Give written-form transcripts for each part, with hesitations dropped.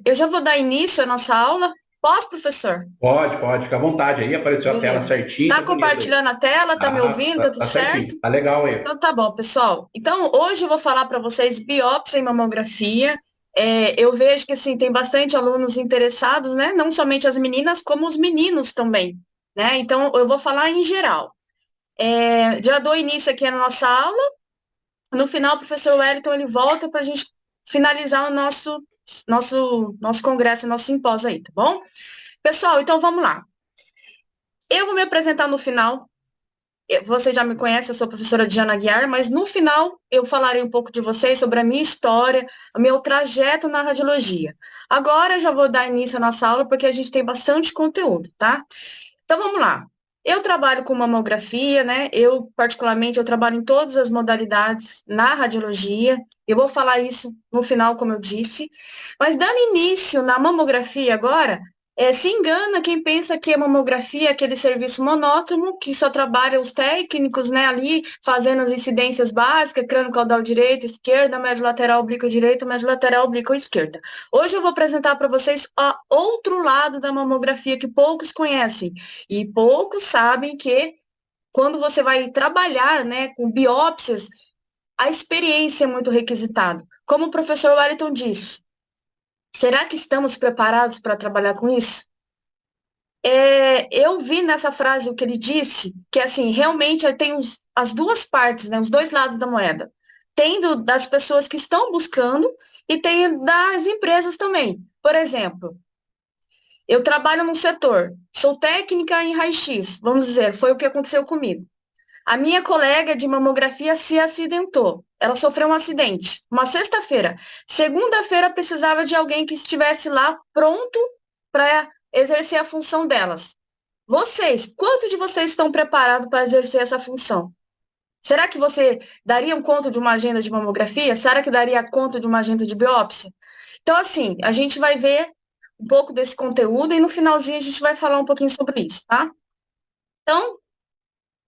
Eu já vou dar início à nossa aula. Posso, professor? Pode, fica à vontade aí, apareceu a tela Beleza. certinho, Tá tá bonito aí. compartilhando a tela? Tá me Ah, ouvindo? tá, Tá tudo tá certinho, certo? tá legal aí. Então tá bom, pessoal. Então hoje eu vou falar para vocês biópsia e mamografia. Eu vejo que assim tem bastante alunos interessados, né? Não somente as meninas, como os meninos também, né? Então eu vou falar em geral. Já dou início aqui na nossa aula. No final, o professor Wellington ele volta para a gente finalizar o nosso congresso, nosso simpósio aí, tá bom? Pessoal, então vamos lá. Eu vou me apresentar no final. Você já me conhece, eu sou a professora Diana Aguiar, mas no final eu falarei um pouco de vocês sobre a minha história, o meu trajeto na radiologia. Agora eu já vou dar início à nossa aula, porque a gente tem bastante conteúdo, tá? Então vamos lá. Eu trabalho com mamografia, né? Particularmente, eu trabalho em todas as modalidades na radiologia. Eu vou falar isso no final, como eu disse. Mas dando início na mamografia agora, se engana quem pensa que a mamografia é aquele serviço monótono, que só trabalha os técnicos, né, ali, fazendo as incidências básicas, crânio caudal direito, esquerda, médio lateral oblíquo direito, médio lateral oblíquo esquerda. Hoje eu vou apresentar para vocês o outro lado da mamografia que poucos conhecem. E poucos sabem que quando você vai trabalhar, né, com biópsias, a experiência é muito requisitada. Como o professor Wellington disse, será que estamos preparados para trabalhar com isso? Eu vi nessa frase o que ele disse, que assim, realmente tem as duas partes, né, os dois lados da moeda. Tem das pessoas que estão buscando e tem das empresas também. Por exemplo, eu trabalho num setor, sou técnica em raio-x, vamos dizer, foi o que aconteceu comigo. A minha colega de mamografia se acidentou. Ela sofreu um acidente, uma sexta-feira. Segunda-feira precisava de alguém que estivesse lá pronto para exercer a função delas. Vocês, quantos de vocês estão preparados para exercer essa função? Será que você daria conta de uma agenda de mamografia? Será que daria conta de uma agenda de biópsia? Então, assim, a gente vai ver um pouco desse conteúdo e no finalzinho a gente vai falar um pouquinho sobre isso, tá? Então,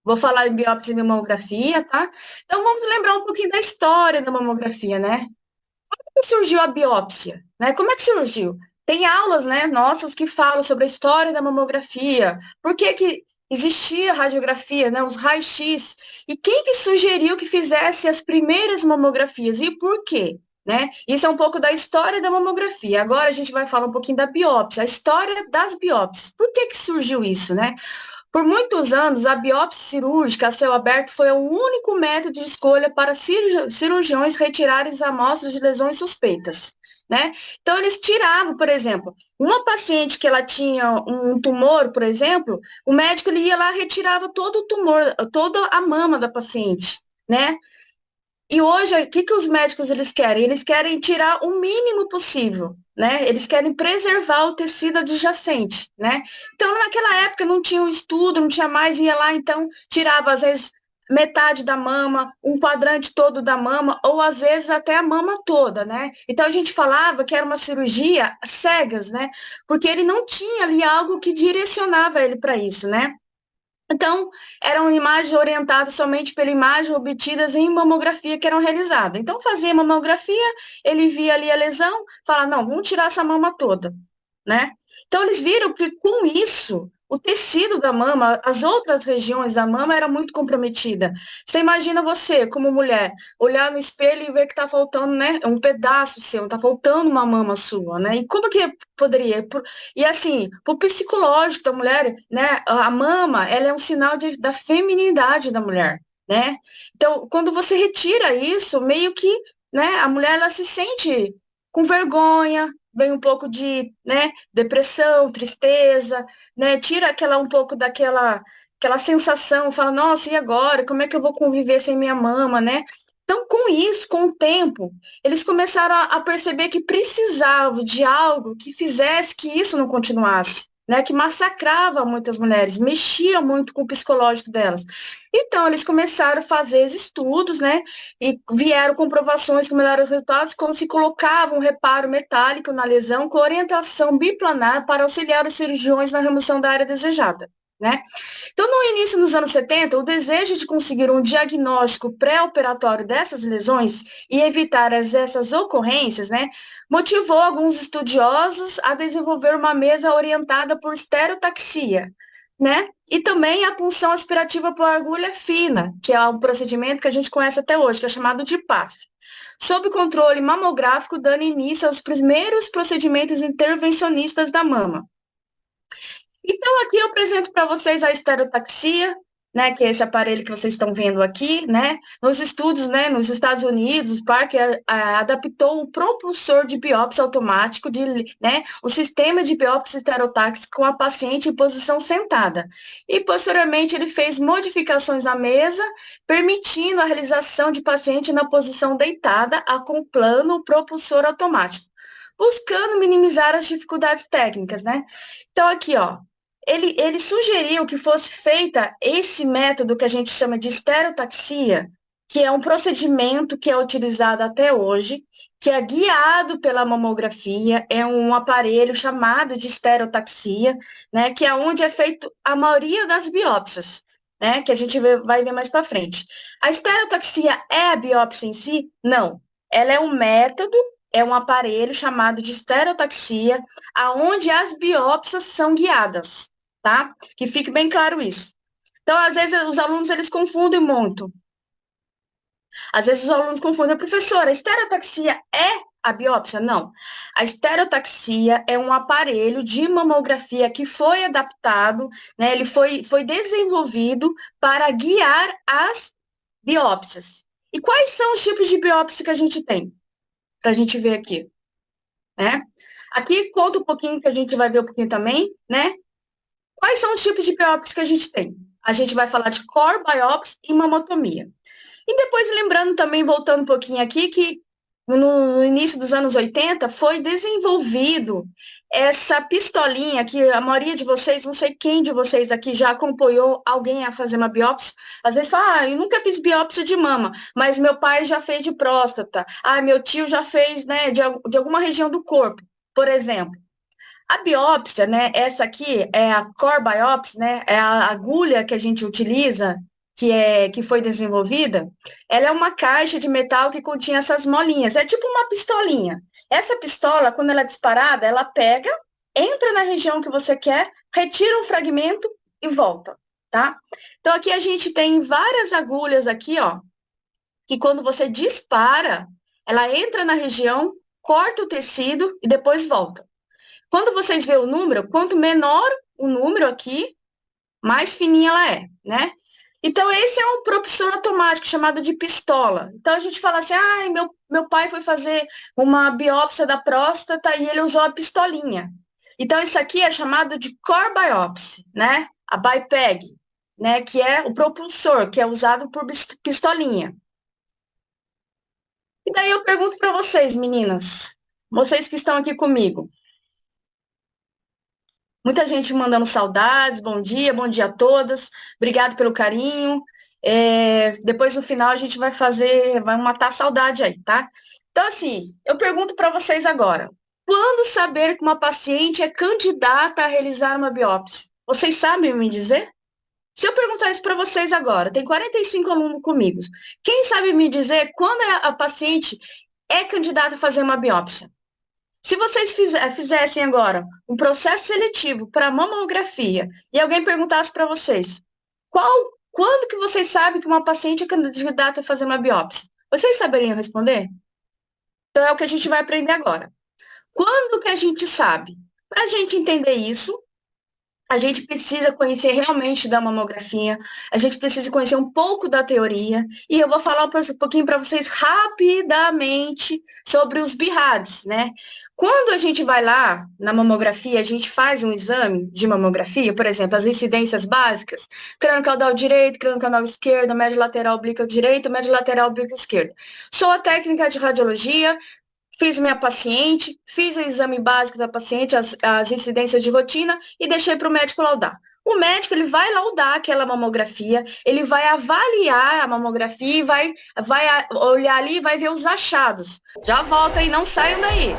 vou falar em biópsia e mamografia, tá? Então, vamos lembrar um pouquinho da história da mamografia, né? Como que surgiu a biópsia? Né? Como é que surgiu? Tem aulas, né, nossas que falam sobre a história da mamografia, por que que existia a radiografia, né, os raios-x, e quem que sugeriu que fizesse as primeiras mamografias e por quê? Né? Isso é um pouco da história da mamografia. Agora a gente vai falar um pouquinho da biópsia, a história das biópsias. Por que que surgiu isso, né? Por muitos anos, a biópsia cirúrgica a céu aberto foi o único método de escolha para cirurgiões retirarem as amostras de lesões suspeitas, né? Então, eles tiravam, por exemplo, uma paciente que ela tinha um tumor, por exemplo, o médico ele ia lá e retirava todo o tumor, toda a mama da paciente, né? E hoje, o que que os médicos eles querem? Eles querem tirar o mínimo possível, né? Eles querem preservar o tecido adjacente, né? Então, naquela época não tinha um estudo, não tinha mais, ia lá, então tirava às vezes metade da mama, um quadrante todo da mama, ou às vezes até a mama toda, né? Então a gente falava que era uma cirurgia cegas, né? Porque ele não tinha ali algo que direcionava ele para isso, né? Então, eram imagens orientadas somente pela imagem obtidas em mamografia que eram realizadas. Então, fazia mamografia, ele via ali a lesão, fala, não, vamos tirar essa mama toda, né? Então, eles viram que com isso, o tecido da mama, as outras regiões da mama era muito comprometida. Você imagina você, como mulher, olhar no espelho e ver que está faltando, né, um pedaço seu, está faltando uma mama sua, né? E como que poderia? E assim, para o psicológico da mulher, né, a mama, ela é um sinal da feminilidade da mulher, né? Então, quando você retira isso, meio que, né, a mulher ela se sente com vergonha, vem um pouco de, né, depressão, tristeza, né? Tira aquela um pouco aquela sensação, fala, nossa, e agora? Como é que eu vou conviver sem minha mama, né? Então, com isso, com o tempo, eles começaram a perceber que precisavam de algo que fizesse que isso não continuasse, né? Que massacrava muitas mulheres, mexia muito com o psicológico delas. Então, eles começaram a fazer estudos, né? E vieram comprovações com melhores resultados, quando se colocava um reparo metálico na lesão com orientação biplanar para auxiliar os cirurgiões na remoção da área desejada. né? Então, no início dos anos 70, o desejo de conseguir um diagnóstico pré-operatório dessas lesões e evitar essas ocorrências, né, motivou alguns estudiosos a desenvolver uma mesa orientada por estereotaxia, né? E também a punção aspirativa por agulha fina, que é um procedimento que a gente conhece até hoje, que é chamado de PAF. Sob controle mamográfico, dando início aos primeiros procedimentos intervencionistas da mama. Então, aqui eu apresento para vocês a estereotaxia, né, que é esse aparelho que vocês estão vendo aqui, né, nos estudos, né, nos Estados Unidos, o Parker adaptou o propulsor de biópsia automático, né, o sistema de biópsia estereotáxica com a paciente em posição sentada. E, posteriormente, ele fez modificações na mesa, permitindo a realização de paciente na posição deitada, acoplando o propulsor automático, buscando minimizar as dificuldades técnicas, né. Então, aqui, ó, ele sugeriu que fosse feita esse método que a gente chama de estereotaxia, que é um procedimento que é utilizado até hoje, que é guiado pela mamografia, é um aparelho chamado de estereotaxia, né, que é onde é feito a maioria das biópsias, né, que a gente vai ver mais para frente. A estereotaxia é a biópsia em si? Não. Ela é um método, é um aparelho chamado de estereotaxia, aonde as biópsias são guiadas, tá? Que fique bem claro isso. Então, às vezes, os alunos, eles confundem muito. Às vezes, os alunos confundem, professora, a estereotaxia é a biópsia? Não. A estereotaxia é um aparelho de mamografia que foi adaptado, né? Ele foi desenvolvido para guiar as biópsias. E quais são os tipos de biópsia que a gente tem? Para a gente ver aqui, né? Aqui conta um pouquinho, que a gente vai ver um pouquinho também, né? Quais são os tipos de biópsia que a gente tem? A gente vai falar de core biopsy e mamotomia. E depois, lembrando também, voltando um pouquinho aqui, que no início dos anos 80 foi desenvolvido essa pistolinha que a maioria de vocês, não sei quem de vocês aqui já acompanhou alguém a fazer uma biópsia. Às vezes fala, eu nunca fiz biópsia de mama, mas meu pai já fez de próstata. Meu tio já fez, né, de alguma região do corpo, por exemplo. A biópsia, né, essa aqui é a core biopsy, né, é a agulha que a gente utiliza, que foi desenvolvida, ela é uma caixa de metal que continha essas molinhas, é tipo uma pistolinha. Essa pistola, quando ela é disparada, ela pega, entra na região que você quer, retira um fragmento e volta, tá? Então, aqui a gente tem várias agulhas aqui, ó, que quando você dispara, ela entra na região, corta o tecido e depois volta. Quando vocês veem o número, quanto menor o número aqui, mais fininha ela é, né? Então, esse é um propulsor automático chamado de pistola. Então, a gente fala assim, meu pai foi fazer uma biópsia da próstata e ele usou a pistolinha. Então, isso aqui é chamado de core biopsy, né? A BiPAG, né? Que é o propulsor, que é usado por pistolinha. E daí eu pergunto para vocês, meninas, vocês que estão aqui comigo, muita gente mandando saudades, bom dia a todas, obrigado pelo carinho. Depois no final a gente vai matar a saudade aí, tá? Então, assim, eu pergunto para vocês agora, quando saber que uma paciente é candidata a realizar uma biópsia? Vocês sabem me dizer? Se eu perguntar isso para vocês agora, tem 45 alunos comigo, quem sabe me dizer quando a paciente é candidata a fazer uma biópsia? Se vocês fizessem agora um processo seletivo para mamografia e alguém perguntasse para vocês, quando que vocês sabem que uma paciente é candidata a fazer uma biópsia? Vocês saberiam responder? Então é o que a gente vai aprender agora. Quando que a gente sabe? Para a gente entender isso, a gente precisa conhecer realmente da mamografia, a gente precisa conhecer um pouco da teoria, e eu vou falar um pouquinho para vocês rapidamente sobre os BIRADs, né? Quando a gente vai lá na mamografia, a gente faz um exame de mamografia, por exemplo, as incidências básicas, crânio caudal direito, crânio caudal esquerdo, médio lateral oblíquo direito, médio lateral oblíquo esquerdo. Sou a técnica de radiologia, fiz minha paciente, fiz o exame básico da paciente, as incidências de rotina e deixei para o médico laudar. O médico, ele vai laudar aquela mamografia, ele vai avaliar a mamografia e vai olhar ali e vai ver os achados. Já volta aí, não saiam daí.